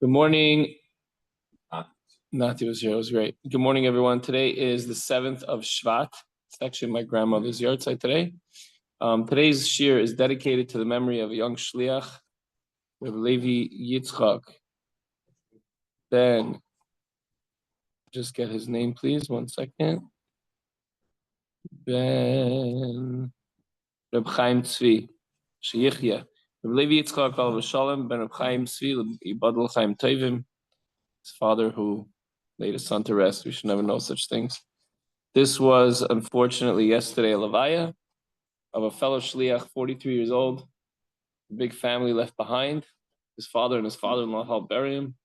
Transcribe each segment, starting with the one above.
Good morning. Nati was here. It was great. Good morning, everyone. Today is the 7th of Shvat. It's actually my grandmother's yard site today. Today's shir is dedicated to the memory of a young shliach, Levi Yitzchok. Then, just get his name, please. 1 second. Ben Reb Chaim Tzvi. Sheyichya. Levi Yitzchok al Shalom ben Reb Chaim Tzvi Yibadal Chaim Tovim. His father who laid his son to rest. We should never know such things. This was, unfortunately, yesterday a levaya of a fellow shliach, 43 years old, a big family left behind. His father and his father-in-law helped bury him.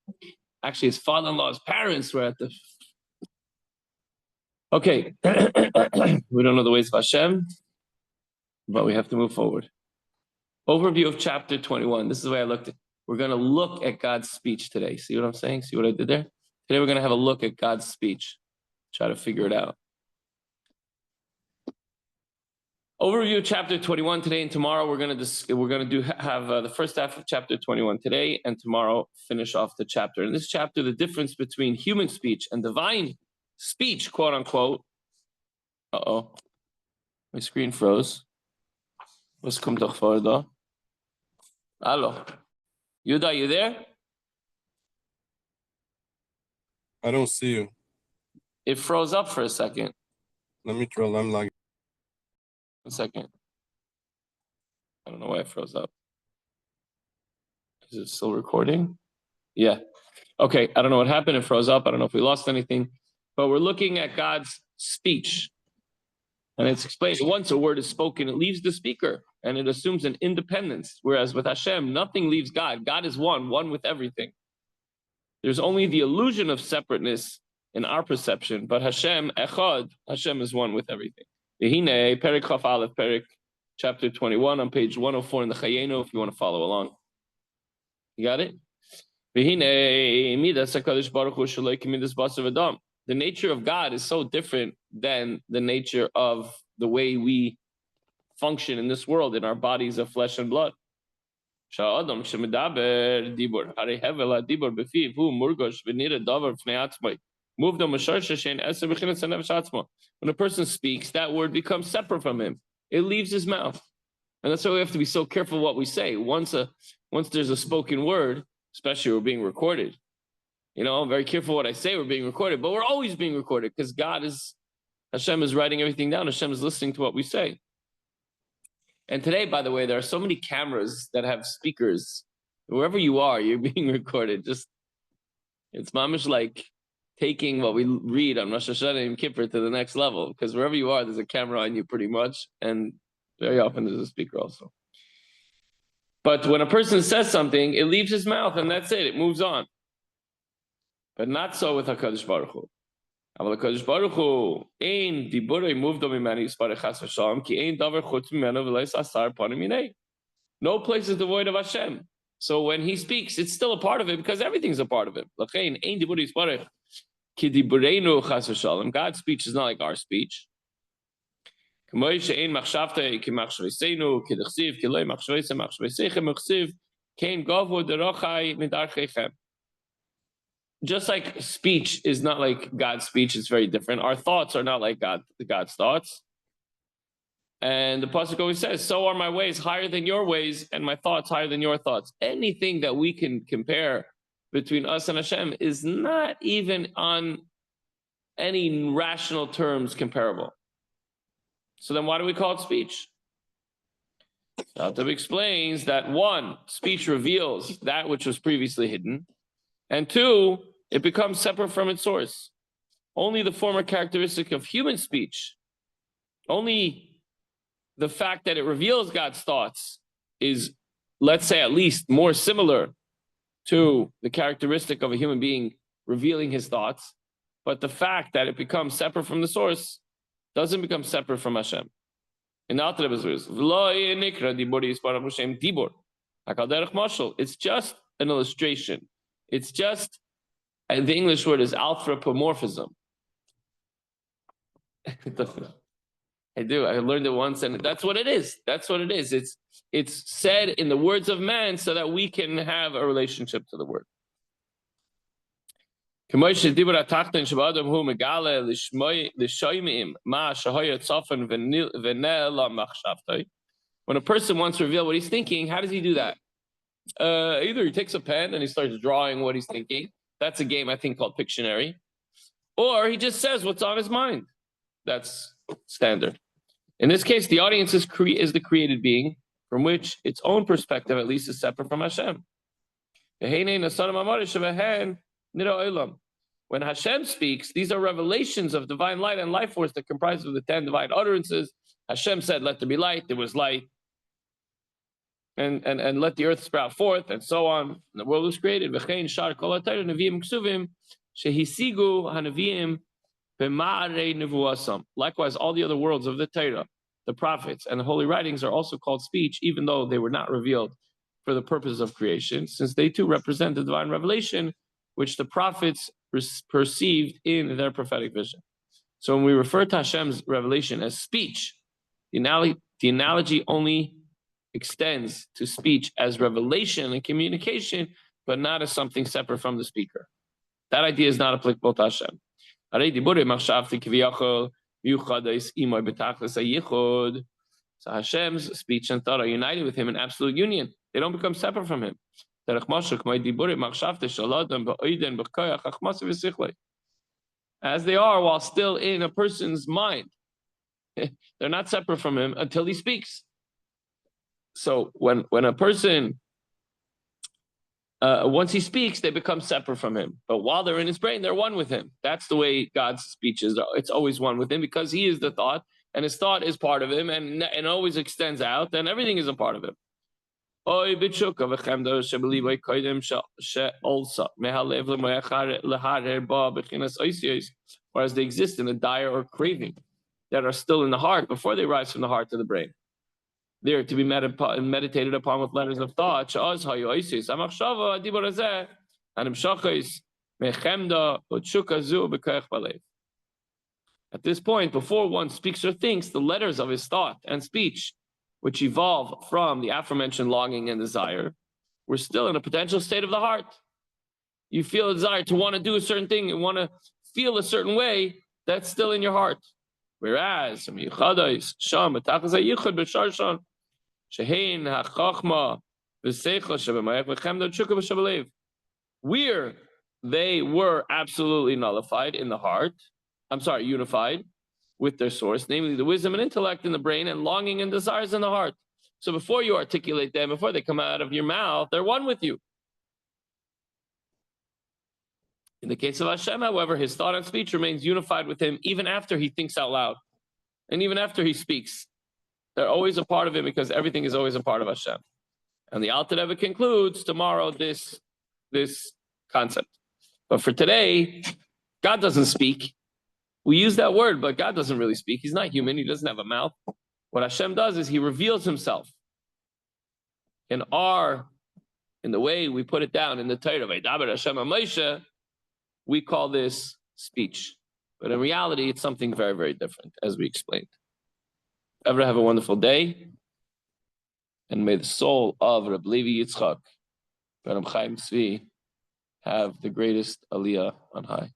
Actually, his father-in-law's parents were at the... Okay, we don't know the ways of Hashem, but we have to move forward. Overview of chapter 21. This is the way I looked at it. We're going to look at God's speech today. See what I'm saying? See what I did there? Today we're going to have a look at God's speech. Try to figure it out. Overview of chapter 21 today and tomorrow. We're going to have the first half of chapter 21 today, and tomorrow finish off the chapter. In this chapter, the difference between human speech and divine speech, quote unquote. Uh-oh, my screen froze. Was kommt doch vor da? Hello, Yuda, you there? I don't see you. It froze up for a second. Let me try. I'm like. 1 second. I don't know why it froze up. Is it still recording? Yeah. Okay, I don't know what happened. It froze up. I don't know if we lost anything. But we're looking at God's speech. And it's explained, once a word is spoken, it leaves the speaker. And it assumes an independence. Whereas with Hashem, nothing leaves God. God is one with everything. There's only the illusion of separateness in our perception. But Hashem, Echad, Hashem is one with everything. V'hinei, Perik Chaf Aleph, Perik, chapter 21, on page 104 in the Chayenu, if you want to follow along. You got it? V'hinei, Midas HaKadosh Baruch Hu Shaloi K'midas Basar V'dam. The nature of God is so different than the nature of the way we function in this world, in our bodies of flesh and blood. Sha'adam shemedaber dibur, harei hevel ha'dibur b'fiv, hu murgosh v'nira davar fnei atzmai. When a person speaks, that word becomes separate from him. It leaves his mouth. And that's why we have to be so careful what we say. Once there's a spoken word, especially we're being recorded. I'm very careful what I say, we're being recorded, but we're always being recorded because Hashem is writing everything down. Hashem is listening to what we say. And today, by the way, there are so many cameras that have speakers. Wherever you are, you're being recorded. It's mamish like taking what we read on Rosh Hashanah and Kippur to the next level, because wherever you are, there's a camera on you pretty much, and very often there's a speaker also. But when a person says something, it leaves his mouth, and that's it. It moves on. But not so with HaKadosh Baruch Hu. Aval HaKadosh Baruch Hu, ein diburei muvdo mimani yisparech chas v'shalom, ki ein davar chutz mimenu v'leis asar panim minei. No place is devoid of Hashem. So when he speaks, it's still a part of it, because everything's a part of it. L'chein ein diburei yisparech. God's speech is not like our speech. Just like speech is not like God's speech, it's very different. Our thoughts are not like God's thoughts. And the pasuk always says, so are my ways higher than your ways, and my thoughts higher than your thoughts. Anything that we can compare between us and Hashem is not even on any rational terms comparable. So then why do we call it speech? Altab explains that 1, speech reveals that which was previously hidden, and 2, it becomes separate from its source. Only the former characteristic of human speech, only the fact that it reveals God's thoughts is, let's say, at least more similar to the characteristic of a human being revealing his thoughts, but the fact that it becomes separate from the source doesn't become separate from Hashem. It's just an illustration. It's just, and the English word is anthropomorphism. I do. I learned it once, and that's what it is. That's what it is. It's said in the words of man so that we can have a relationship to the word. K'moishe dibur atachton sheba'adam hu megale l'shoymim ma shahoya tzofen v'nela machshavtoi. When a person wants to reveal what he's thinking, how does he do that? Either he takes a pen and he starts drawing what he's thinking. That's a game I think called Pictionary. Or he just says what's on his mind. That's standard. In this case, the audience is the created being from which its own perspective at least is separate from Hashem. When Hashem speaks, these are revelations of divine light and life force that comprise of the 10 divine utterances. Hashem said, "Let there be light." There was light, and let the earth sprout forth, and so on. The world was created. Likewise, all the other worlds of the Torah, the prophets, and the holy writings are also called speech, even though they were not revealed for the purpose of creation, since they too represent the divine revelation which the prophets perceived in their prophetic vision. So when we refer to Hashem's revelation as speech, the analogy only extends to speech as revelation and communication, but not as something separate from the speaker. That idea is not applicable to Hashem. So Hashem's speech and thought are united with him in absolute union. They don't become separate from him. As they are while still in a person's mind. They're not separate from him until he speaks. So when a person, once he speaks, they become separate from him. But while they're in his brain, they're one with him. That's the way God's speech is. It's always one with him because he is the thought, and his thought is part of him, and always extends out, and everything is a part of him. Whereas they exist in a dire or craving that are still in the heart before they rise from the heart to the brain. They're to be meditated upon with letters of thought. At this point, before one speaks or thinks, the letters of his thought and speech, which evolve from the aforementioned longing and desire, we're still in a potential state of the heart. You feel a desire to want to do a certain thing and want to feel a certain way, that's still in your heart. Whereas, where they were absolutely nullified in the heart, unified with their source, namely the wisdom and intellect in the brain and longing and desires in the heart. So before you articulate them, before they come out of your mouth, they're one with you. In the case of Hashem, however, his thought and speech remains unified with him even after he thinks out loud and even after he speaks. They're always a part of him because everything is always a part of Hashem. And the Alter Rebbe concludes tomorrow this concept. But for today, God doesn't speak. We use that word, but God doesn't really speak. He's not human. He doesn't have a mouth. What Hashem does is he reveals himself. In the way we put it down in the Torah, we call this speech. But in reality, it's something very, very different, as we explained. Ever have a wonderful day. And may the soul of Reb Levi Yitzchok, Chaim Tzvi, have the greatest aliyah on high.